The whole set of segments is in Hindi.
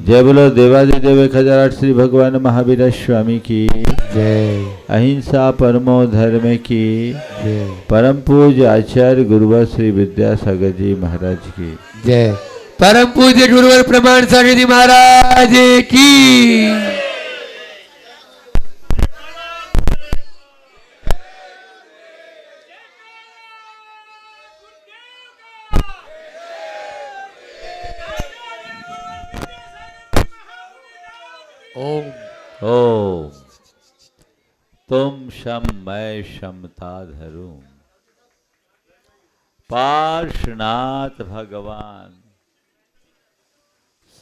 जय बोलो देवादिदेव 1008 श्री भगवान महावीर स्वामी की जय। अहिंसा परमो धर्म की जय। परम पूज्य आचार्य गुरुवर श्री विद्यासागर जी महाराज की जय। परम पूज्य गुरुवर प्रमाण सागर जी महाराज की। ओम ओम तुम शम मैं शमता धरूं पार्श्वनाथ भगवान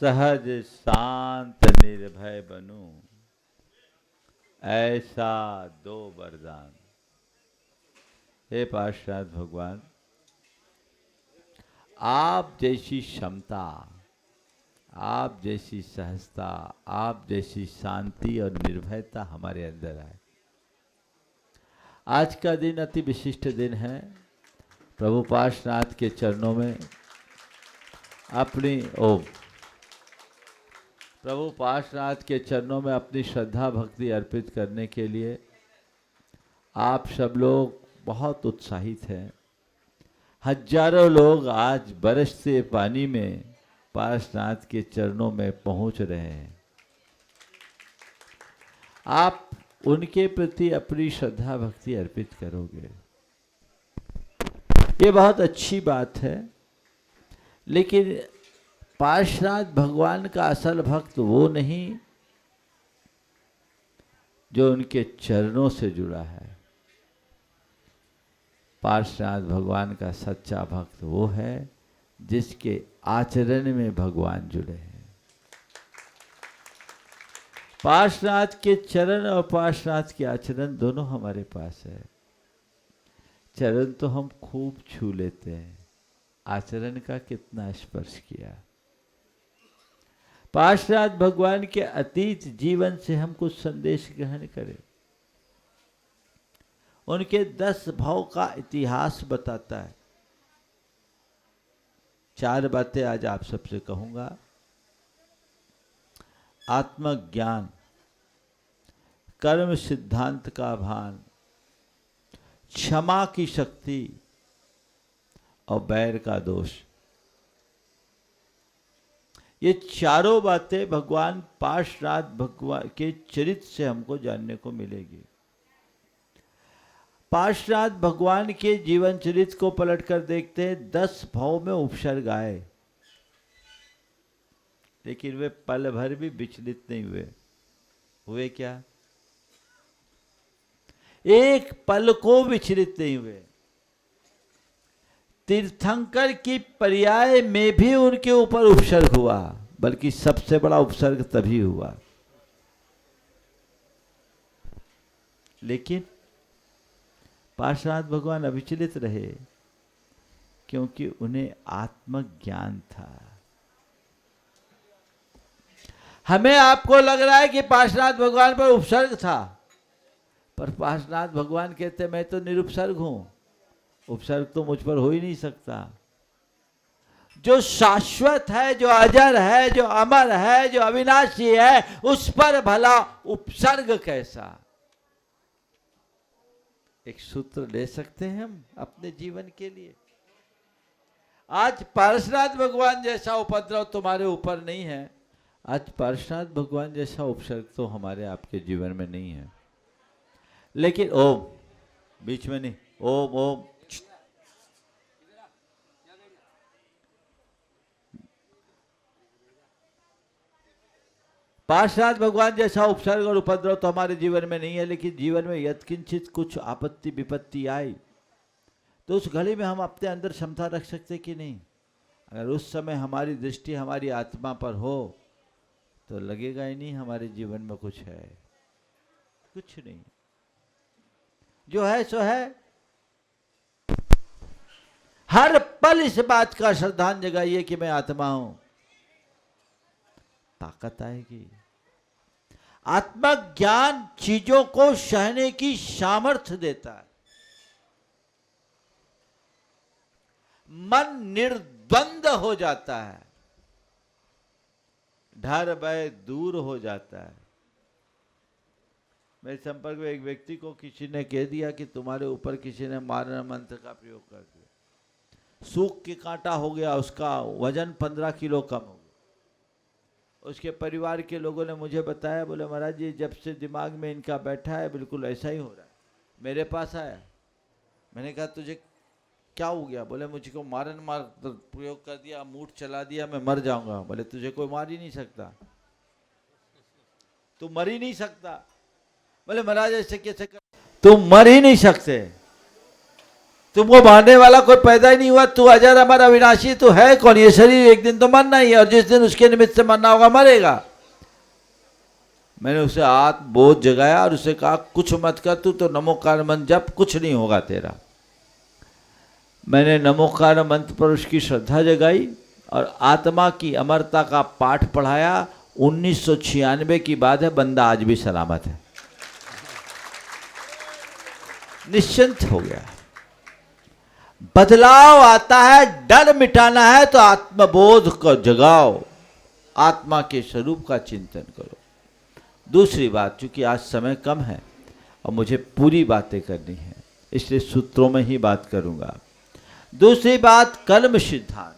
सहज शांत निर्भय बनूं ऐसा दो वरदान। हे पार्श्वनाथ भगवान, आप जैसी क्षमता, आप जैसी सहजता, आप जैसी शांति और निर्भयता हमारे अंदर आए। आज का दिन अति विशिष्ट दिन है। प्रभु पार्श्वनाथ के चरणों में प्रभु पार्श्वनाथ के चरणों में अपनी श्रद्धा भक्ति अर्पित करने के लिए आप सब लोग बहुत उत्साहित हैं। हजारों लोग आज बरसते पानी में पार्श्वनाथ के चरणों में पहुंच रहे हैं। आप उनके प्रति अपनी श्रद्धा भक्ति अर्पित करोगे, ये बहुत अच्छी बात है। लेकिन पार्श्वनाथ भगवान का असल भक्त वो नहीं जो उनके चरणों से जुड़ा है। पार्श्वनाथ भगवान का सच्चा भक्त वो है जिसके आचरण में भगवान जुड़े हैं। पार्श्वनाथ के चरण और पार्श्वनाथ के आचरण दोनों हमारे पास है। चरण तो हम खूब छू लेते हैं, आचरण का कितना स्पर्श किया। पार्श्वनाथ भगवान के अतीत जीवन से हम कुछ संदेश ग्रहण करें। उनके 10 भाव का इतिहास बताता है। 4 बातें आज आप सबसे कहूंगा। आत्मज्ञान, कर्म सिद्धांत का भान, क्षमा की शक्ति और बैर का दोष। ये चारों बातें भगवान पार्श्वनाथ भगवान के चरित्र से हमको जानने को मिलेगी। पार्श्वनाथ भगवान के जीवन चरित्र को पलटकर देखते हैं। 10 भाव में उपसर्ग आए, लेकिन वे पल भर भी विचलित नहीं हुए क्या? एक पल को विचलित नहीं हुए। तीर्थंकर की पर्याय में भी उनके ऊपर उपसर्ग हुआ, बल्कि सबसे बड़ा उपसर्ग तभी हुआ। लेकिन पार्श्वनाथ भगवान अविचलित रहे, क्योंकि उन्हें आत्मज्ञान था। हमें आपको लग रहा है कि पार्श्वनाथ भगवान पर उपसर्ग था, पर पार्श्वनाथ भगवान कहते मैं तो निरुपसर्ग हूं, उपसर्ग तो मुझ पर हो ही नहीं सकता। जो शाश्वत है, जो अजर है, जो अमर है, जो अविनाशी है, उस पर भला उपसर्ग कैसा? एक सूत्र ले सकते हैं हम अपने जीवन के लिए। आज पार्श्वनाथ भगवान जैसा उपद्रव तुम्हारे ऊपर नहीं है, आज पार्श्वनाथ भगवान जैसा उपसर्ग तो हमारे आपके जीवन में नहीं है। लेकिन ओम बीच में नहीं, ओम ओम पार्श्वनाथ भगवान जैसा उपसर्ग और उपद्रव तो हमारे जीवन में नहीं है। लेकिन जीवन में यत्किंचित कुछ आपत्ति विपत्ति आई तो उस घड़ी में हम अपने अंदर क्षमता रख सकते कि नहीं? अगर उस समय हमारी दृष्टि हमारी आत्मा पर हो तो लगेगा ही नहीं हमारे जीवन में कुछ है। कुछ नहीं, जो है सो है। हर पल इस बात का श्रद्धांजलि जगाइए कि मैं आत्मा हूं, ताकत आएगी। आत्मज्ञान चीजों को सहने की सामर्थ्य देता है। मन निर्द्वंद हो जाता है। डर भय दूर हो जाता है। मेरे संपर्क में एक व्यक्ति को किसी ने कह दिया कि तुम्हारे ऊपर किसी ने मारण मंत्र का प्रयोग कर दिया, सूख के कांटा हो गया, उसका वजन 15 किलो कम हो गया। उसके परिवार के लोगों ने मुझे बताया, बोले महाराज जी जब से दिमाग में इनका बैठा है बिल्कुल ऐसा ही हो रहा है। मेरे पास आया, मैंने कहा तुझे क्या हो गया? बोले मुझको मारन मार प्रयोग कर दिया, मूठ चला दिया, मैं मर जाऊंगा। बोले तुझे कोई मार ही नहीं सकता, तू मर ही नहीं सकता। बोले महाराज ऐसे कैसे कर, तुम मर ही नहीं सकते, तुमको मारने वाला कोई पैदा ही नहीं हुआ, तू अजर अमर अविनाशी, तू है कौन? ये शरीर एक दिन तो मरना ही है, और जिस दिन उसके निमित्त से मरना होगा मरेगा। मैंने उसे आत्म बोध जगाया और उसे कहा कुछ मत कर, तू तो नमोकार मंत्र जप, कुछ नहीं होगा तेरा। मैंने नमोकार मंत्र पर उसकी श्रद्धा जगाई और आत्मा की अमरता का पाठ पढ़ाया। 1996 की बात है, बंदा आज भी सलामत है, निश्चिंत हो गया। बदलाव आता है, डर मिटाना है तो आत्मबोध को जगाओ, आत्मा के स्वरूप का चिंतन करो। दूसरी बात, चूंकि आज समय कम है और मुझे पूरी बातें करनी है, इसलिए सूत्रों में ही बात करूंगा। दूसरी बात, कर्म सिद्धांत।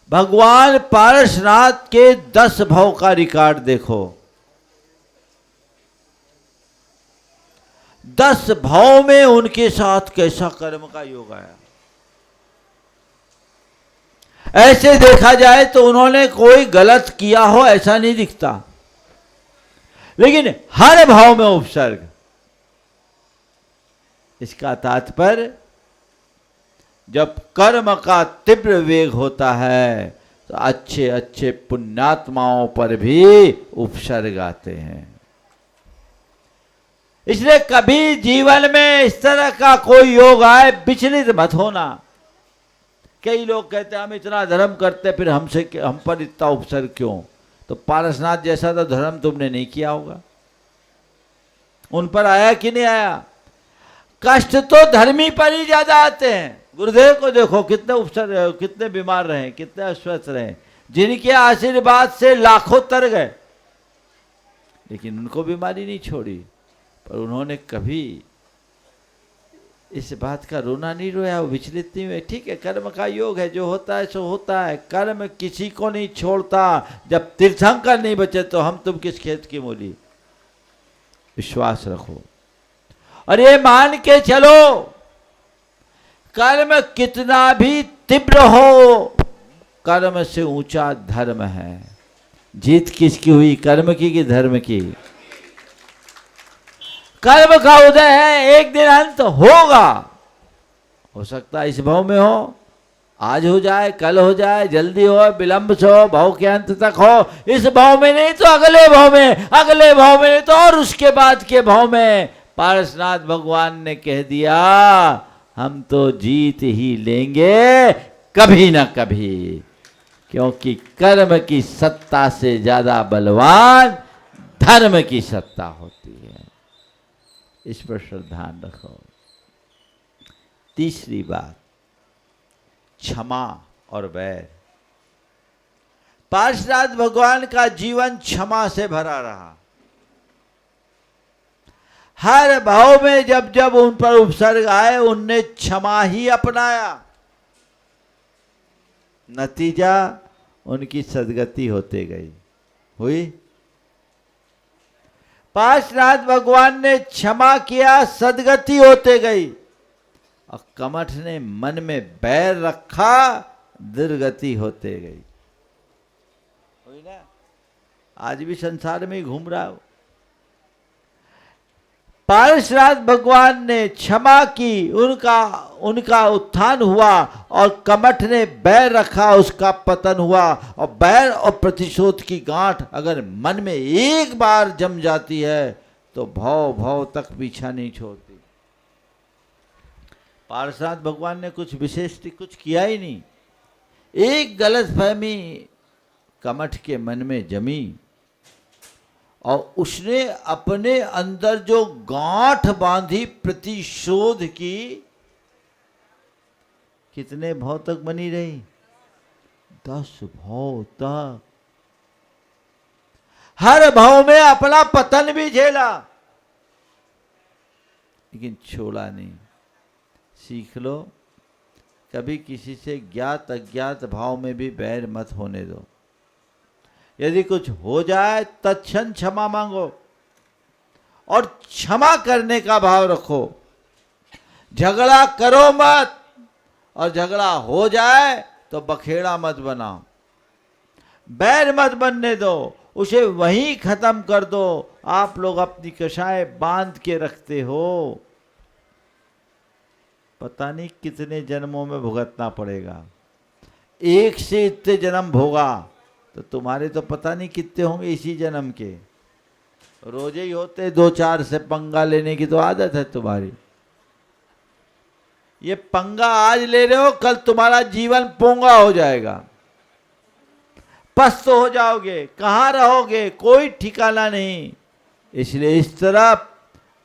भगवान पारसनाथ के 10 भव का रिकॉर्ड देखो। 10 भव में उनके साथ कैसा कर्म का योग आया। ऐसे देखा जाए तो उन्होंने कोई गलत किया हो ऐसा नहीं दिखता, लेकिन हर भाव में उपसर्ग। इसका तात्पर्य जब कर्म का तीव्र वेग होता है तो अच्छे अच्छे पुण्यात्माओं पर भी उपसर्ग आते हैं। इसलिए कभी जीवन में इस तरह का कोई योग आए, विचलित मत होना। कई लोग कहते हैं हम इतना धर्म करते फिर हम पर इतना उपसर्ग क्यों? तो पारसनाथ जैसा तो धर्म तुमने नहीं किया होगा। उन पर आया कि नहीं आया? कष्ट तो धर्मी पर ही ज्यादा आते हैं। गुरुदेव को देखो, कितने उपसर्ग, कितने बीमार रहे, कितने अस्वस्थ रहे, जिनके आशीर्वाद से लाखों तर गए, लेकिन उनको बीमारी नहीं छोड़ी। पर उन्होंने कभी इस बात का रोना नहीं रोया, विचलित नहीं हुए। ठीक है, कर्म का योग है, जो होता है सो होता है। कर्म किसी को नहीं छोड़ता। जब तीर्थंकर नहीं बचे तो हम तुम किस खेत की मूली। विश्वास रखो और ये मान के चलो, कर्म कितना भी तीव्र हो, कर्म से ऊंचा धर्म है। जीत किसकी हुई, कर्म की कि धर्म की? कर्म का उदय है, एक दिन अंत होगा। हो सकता है इस भाव में हो, आज हो जाए, कल हो जाए, जल्दी हो, विलंब से हो, भाव के अंत तक हो। इस भाव में नहीं तो अगले भाव में, अगले भाव में नहीं तो और उसके बाद के भाव में। पारसनाथ भगवान ने कह दिया हम तो जीत ही लेंगे कभी ना कभी, क्योंकि कर्म की सत्ता से ज्यादा बलवान धर्म की सत्ता होती है। इस पर ध्यान रखो। तीसरी बात, क्षमा और वैर। पार्षनाथ भगवान का जीवन क्षमा से भरा रहा। हर भाव में जब जब उन पर उपसर्ग आए उनने क्षमा ही अपनाया। नतीजा उनकी सदगति होते गई। हुई? पार्षनाथ भगवान ने क्षमा किया, सदगति होते गई। और कमठ ने मन में बैर रखा, दुर्गति होते गई। हुई ना? आज भी संसार में घूम रहा हो। पार्षनाथ भगवान ने क्षमा की, उनका उत्थान हुआ, और कमठ ने बैर रखा, उसका पतन हुआ। और बैर और प्रतिशोध की गांठ अगर मन में एक बार जम जाती है तो भव भव तक पीछा नहीं छोड़ती। पार्षनाथ भगवान ने कुछ विशेष कुछ किया ही नहीं। एक गलतफहमी कमठ के मन में जमी और उसने अपने अंदर जो गांठ बांधी प्रतिशोध की, कितने भाव तक बनी रही? 10 भाव तक। हर भाव में अपना पतन भी झेला, लेकिन छोड़ा नहीं। सीख लो, कभी किसी से ज्ञात अज्ञात भाव में भी बैर मत होने दो। यदि कुछ हो जाए तत्क्षण क्षमा मांगो और क्षमा करने का भाव रखो। झगड़ा करो मत, और झगड़ा हो जाए तो बखेड़ा मत बनाओ। बैर मत बनने दो, उसे वहीं खत्म कर दो। आप लोग अपनी कषाय बांध के रखते हो, पता नहीं कितने जन्मों में भुगतना पड़ेगा। एक से इतने जन्म भोगा तो तुम्हारे तो पता नहीं कितने होंगे इसी जन्म के। रोजे ही होते 2-4 से पंगा लेने की तो आदत है तुम्हारी। ये पंगा आज ले रहे हो, कल तुम्हारा जीवन पोंगा हो जाएगा, पस्त हो जाओगे, कहाँ रहोगे कोई ठिकाना नहीं। इसलिए इस तरफ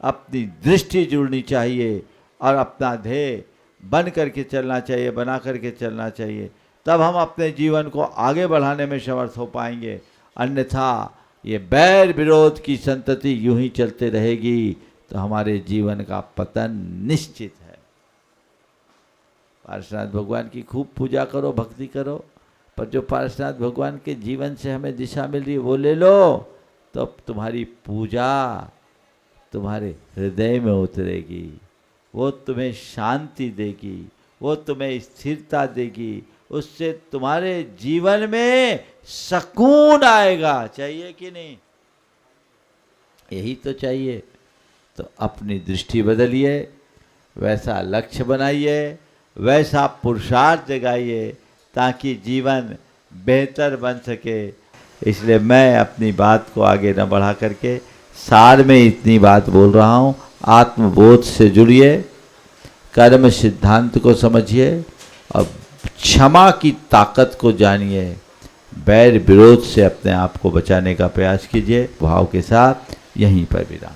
अपनी दृष्टि जुड़नी चाहिए और अपना ध्येय बन करके चलना चाहिए, बना करके चलना चाहिए। तब हम अपने जीवन को आगे बढ़ाने में समर्थ हो पाएंगे। अन्यथा ये बैर विरोध की संतति यूं ही चलते रहेगी तो हमारे जीवन का पतन निश्चित है। पार्श्वनाथ भगवान की खूब पूजा करो, भक्ति करो, पर जो पार्श्वनाथ भगवान के जीवन से हमें दिशा मिल रही है वो ले लो, तो अब तुम्हारी पूजा तुम्हारे हृदय में उतरेगी, वो तुम्हें शांति देगी, वो तुम्हें स्थिरता देगी, उससे तुम्हारे जीवन में सुकून आएगा। चाहिए कि नहीं? यही तो चाहिए। तो अपनी दृष्टि बदलिए, वैसा लक्ष्य बनाइए, वैसा पुरुषार्थ जगाइए ताकि जीवन बेहतर बन सके। इसलिए मैं अपनी बात को आगे न बढ़ा करके सार में इतनी बात बोल रहा हूँ। आत्मबोध से जुड़िए, कर्म सिद्धांत को समझिए और क्षमा की ताकत को जानिए। बैर विरोध से अपने आप को बचाने का प्रयास कीजिए। भाव के साथ यहीं पर विराम।